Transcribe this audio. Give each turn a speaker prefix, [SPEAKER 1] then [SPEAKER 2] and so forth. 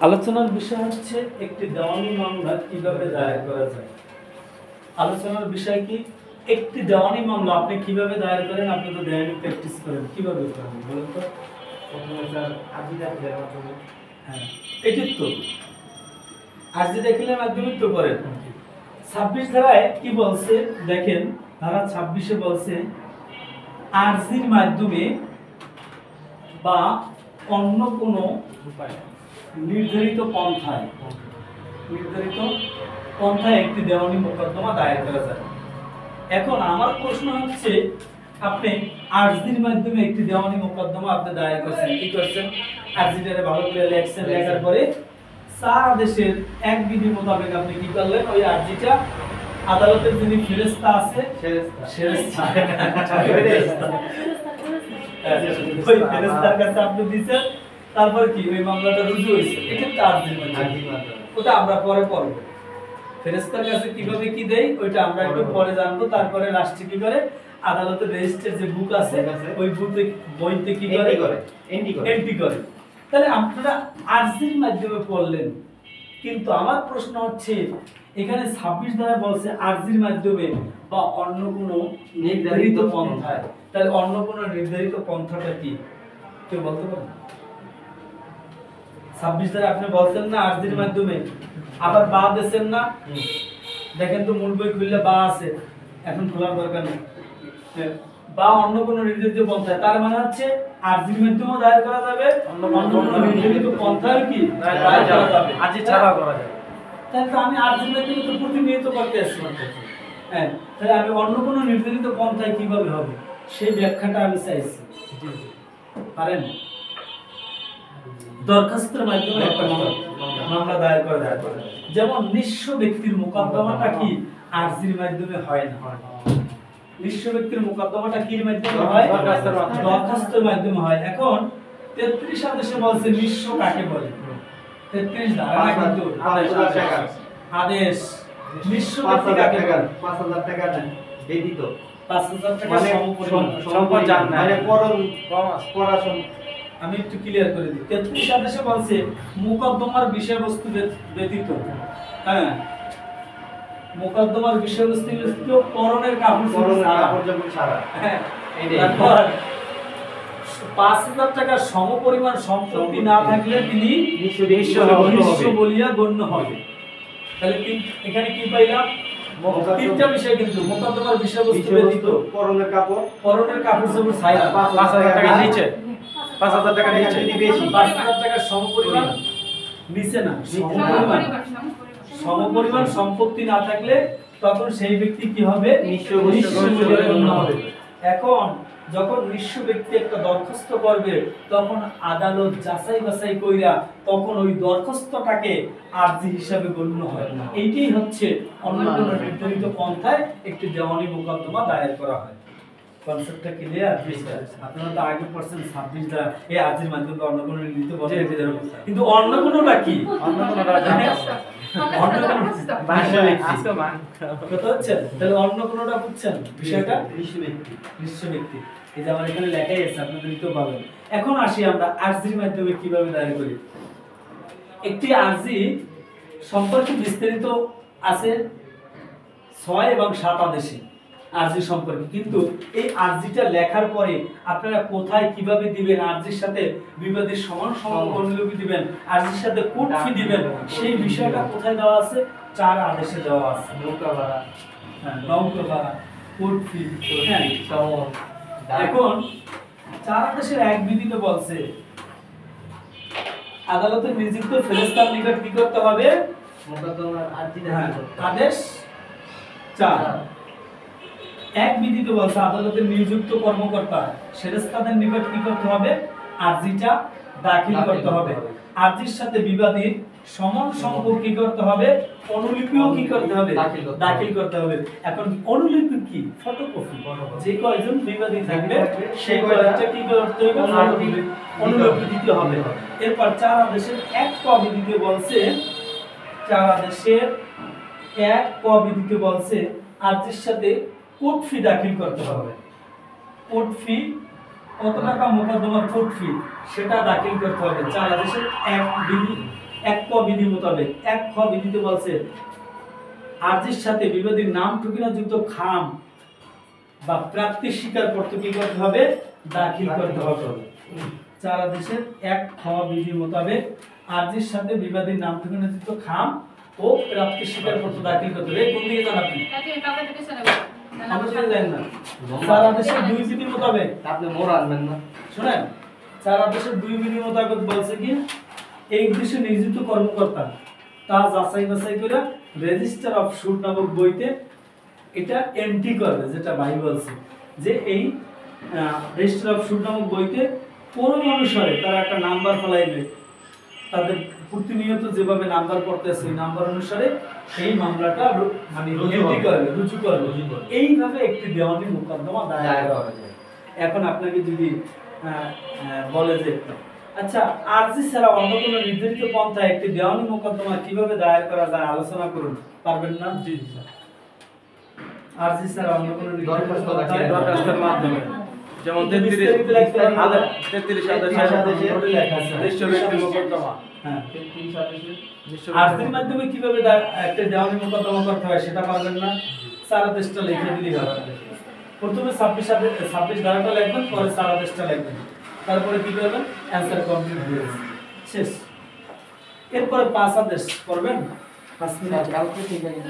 [SPEAKER 1] আলোচনার বিষয় হচ্ছে একটি দেওয়ানি মামলা কিভাবে দায়ের করা যায়। আলোচনার বিষয় কি, একটি দেওয়ানি মামলা আপনি কিভাবে দায়ের করেন? আপনি তো দেওয়ানি প্র্যাকটিস করেন, কিভাবে করেন বলুন তো?
[SPEAKER 2] প্রথমে স্যার আর্জি দাখিলের মাধ্যমে।
[SPEAKER 1] হ্যাঁ, এটি তো আর্জি দাখিলের মাধ্যমে তো করেন। 26 ধারায় কি বলছে দেখেন, ধারা 26-এ বলছে আর্জির মাধ্যমে বা অন্য কোনো
[SPEAKER 2] উপায়
[SPEAKER 1] নির্ধারিত পন্থায় একটি দেওয়ানি মোকদ্দমা দায়ের করা যায়। এখন আমার প্রশ্ন হচ্ছে, আপনি আর্জির মাধ্যমে একটি দেওয়ানি মোকদ্দমা আপনি দায়ের করছেন, কি করছেন? আর্জিটারে ভালো করে লেখছেন, লেখার পরে 4 আদেশের এক বিধি মোতাবেক আপনি কি করলেন? ওই আর্জিটা আদালতের যিনি ফেরেশতা আছে, ওই ফেরেশতার কাছে আপনি দিয়েছেন, তারপর কি ওই মামলাটা রুজু হয়েছে। এটা তো আর্জির মাধ্যমে, ওটা আমরা পরে পড়ব। ফেরেশতার কাছে কিভাবে কি দেই ওইটা আমরা একটু পরে জানবো। তারপরে লাস্টে কি করে আদালতের রেজিস্টার যে বুক আছে ওই বইতে কি করে এন্ট্রি করে। তাহলে আপনারা আর্জির মাধ্যমে পড়লেন, কিন্তু আমার প্রশ্ন হচ্ছে এখানে 26 ধারা বলছে আর্জির মাধ্যমে বা অন্য কোনো নির্ধারিত পন্থায়। তাহলে অন্য কোনো নির্ধারিত পন্থাটা কি কেউ বলতে পারেন? 26 ধারা আপনি বলছেন না আর্জির মাধ্যমে, আবার বা দেন না, দেখেন তো মূল বই খুললে বা আছে, এখন খোলার দরকার নেই। বা অন্য কোনো নির্ধারিত পন্থায়, তার মানে হচ্ছে আর্জির মাধ্যমেও দায়ের করা যাবে, অন্য কোনো নির্ধারিত পন্থায় কি দায়ের করা যাবে,
[SPEAKER 2] আর্জি ছাড়া করা যাবে।
[SPEAKER 1] তাহলে তো আমি আর্জির মাধ্যমে তো প্রতিনিয়ত করতে আসছি। হ্যাঁ, তাহলে আমি অন্য কোনো নির্ধারিত পন্থায় কিভাবে হবে সেই ব্যাখ্যাটা আমি চাইছি। পারেন? দরখাস্তের মাধ্যমে একটা মামলা দায়ের করা যায়। যেমন নিঃস্ব ব্যক্তির মোকদ্দমাটা কি আর্জির মাধ্যমে হয় না? নিঃস্ব ব্যক্তির মোকদ্দমাটা কির মাধ্যমে হয়? দরখাস্তের মাধ্যমে হয়। এখন 33 আদেশে বলছে নিঃস্ব কাকে বলে? 33 ধারা কিন্তু আদেশ নিঃস্ব ব্যক্তি কাকে বলে?
[SPEAKER 2] 5000 টাকা দেন ব্যতীত
[SPEAKER 1] 5000 টাকা
[SPEAKER 2] মানে সম্পদ জান না, মানে পড়াশোনা।
[SPEAKER 1] আমি একটু ক্লিয়ার করে দিই। 33 আদেশে বলছে মোকদ্দমার বিষয়বস্তু ব্যতীত, হ্যাঁ, মোকদ্দমার বিষয়বস্তু ব্যতীত পরনের কাপড়
[SPEAKER 2] ছাড়া,
[SPEAKER 1] হ্যাঁ, তারপর 5000 টাকা সমপরিমাণ সম্পত্তি না থাকলে তিনি নিঃস্ব বলিয়া গণ্য হবে। তাহলে এখানে কি পাইলাম? তিনটা বিষয় কিন্তু মোকদ্দমার বিষয়বস্তু ব্যতীত
[SPEAKER 2] পরনের কাপড়
[SPEAKER 1] চোপড় ছায়া
[SPEAKER 2] 5000 টাকা নিচে, 5000 টাকা নিচে বেশি,
[SPEAKER 1] 5000 টাকা সমপরিমাণ নিচে না, সমপরিমাণ সম্পত্তি না থাকলে তখন সেই ব্যক্তি কি হবে? নিঃস্ব বলিয়া গণ্য হবে। এখন যখন নিঃস্ব ব্যক্তি একটা দরখাস্ত করবে তখন আদালত যাচাই বাছাই কইরা তখন ওই দরখাস্তটাকে আর্জি হিসাবে গণ্য হয় না। এইটাই হচ্ছে অন্য কোনো নির্ধারিত পন্থায় একটি দেওয়ানি মোকদ্দমা দায়ের করা হয়। কনসেপ্টটা ক্লিয়ার? আপনারা তো আগে পড়ছেন 26 ধারা এই আর্জির মাধ্যমে অন্য কোনো নির্ধারিত পন্থায়, কিন্তু অন্য কোনোটা কি? অন্য কোনোটা জানেন? অন্য কোনো কথা হচ্ছে, তাহলে অন্য কোনোটা বুঝছেন বিষয়টা? নিঃস্ব ব্যক্তি, এই যে আমার এখানে লেখাই আছে, আপনারা দেখতেও পাবেন। এখন আসি আমরা আর্জির মাধ্যমে কিভাবে দায়ের করি। একটি আর্জি সম্পর্কে বিস্তারিত আছে 6 এবং 7 আদেশে আর্জি সম্পর্কে, কিন্তু এই আর্জিটা লেখার পরে আপনারা কোথায় কিভাবে দিবেন, আর্জির সাথে বিবাদের সমান অনুলিপি দিবেন, আর্জির সাথে কোর্ট ফি দিবেন, সেই বিষয়টা কোথায় দেওয়া আছে? 4 আদেশে দেওয়া আছে। নৌকা ভাড়া, নৌকা ভাড়া, কোর্ট ফি, হ্যাঁ। এখন 4 আদেশের এক বিধিতে বলছে আদালতে নিযুক্ত ফেরেশতার নিকট কি করতে হবে? মোকদ্দমার আর্জি আদেশ 4। এক বিধিতে বলছে আদালতের নিযুক্ত কর্মকর্তা ফেরেশতাদের নিকট কি করতে হবে? আর্জিটা দাখিল করতে হবে। আর্জির সাথে বিবাদীর সমান সংখ্যক কি করতে হবে? অনুলিপিও কি করতে হবে? দাখিল করতে হবে। এখন অনুলিপি কি? ফটোকপি। যে কয়জন বিবাদী থাকবে সেই কয়টা কি করতে হবে? অনুলিপি দিতে হবে। এরপর 4 আদেশের 1 ক বিধিতে বলছে, 4 আদেশের 1 ক বিধিতে বলছে আর্জির সাথে কোর্ট ফি দাখিল করতে হবে। কোর্ট ফি কত টাকা মোকদ্দমার কোর্ট ফি সেটা দাখিল করতে হবে। 4 আদেশের 1 বিধি এক ক বিধি মোতাবেক এক খ বিধিতে বলছে আরজির সাথে বিবাদীর নাম ঠিকানা যুক্ত খাম বা প্রাপ্তি স্বীকার করতে কি করতে হবে দাখিল করতে হবে 4 আদেশের এক খ বিধি মোতাবেক আরজির সাথে বিবাদীর নাম ঠিকানা যুক্ত খাম ও প্রাপ্তি স্বীকার করতে দাখিল করতে হবে কোন দিকে যান আপনি আমরা তো জানি না 4 আদেশের 2 বিধি মোতাবেক
[SPEAKER 2] আপনি মোর আনবেন না
[SPEAKER 1] শুনেন 4 আদেশের 2 বিধি মোতাবেক বলছে কি এই উদ্দেশ্যে নিয়োজিত কর্মকর্তা তা যাচাই বাছাই করে রেজিস্টার অফ শুট নামক বইতে এটা এন্ট্রি করবে যেটা ভাই বলছে যে এই রেজিস্টার অফ শুট নামক বইতে কোন অনুসারে তারা একটা নাম্বার ফলাইবে তাদের প্রতিনিয়ত যেভাবে নাম্বার পড়তেছে ওই নাম্বার অনুসারে এই মামলাটা মানে এন্ট্রি করবে রুজু করবে এইভাবে একটি দেওয়ানি মোকদ্দমা দায়ের করা যায় এখন আপনাকে যদি বলে যে আচ্ছা আরজি ছাড়া অন্য কোনো নির্ধারিত পন্থায় একটি দেওয়ানি মোকদ্দমা কিভাবে দায়ের করা যায় আলোচনা করুন পারবেন না জি স্যার আরজি ছাড়া অন্য কোনো নির্ধারিত পন্থায়
[SPEAKER 2] দরখাস্তের মাধ্যমে যেমন 33 আদেশে লেখা আছে নিশ্চয় ব্যক্তি মোকদ্দমা
[SPEAKER 1] হ্যাঁ
[SPEAKER 2] 33 আদেশে
[SPEAKER 1] আরজির মাধ্যমে কিভাবে একটা দেওয়ানি মোকদ্দমা করতে হয় সেটা পারবেন না 4 আদেশটা লিখে দিলেই হবে প্রথমে 26 ধারাটা লিখবেন পরে 4 আদেশটা লিখবেন তারপরে কি করবেন অ্যানসার কমপ্লিট হয়ে যাবে শেষ এরপরে 5 আদেশ করবেন 5 মিনিট
[SPEAKER 2] কালকে ঠিক আছে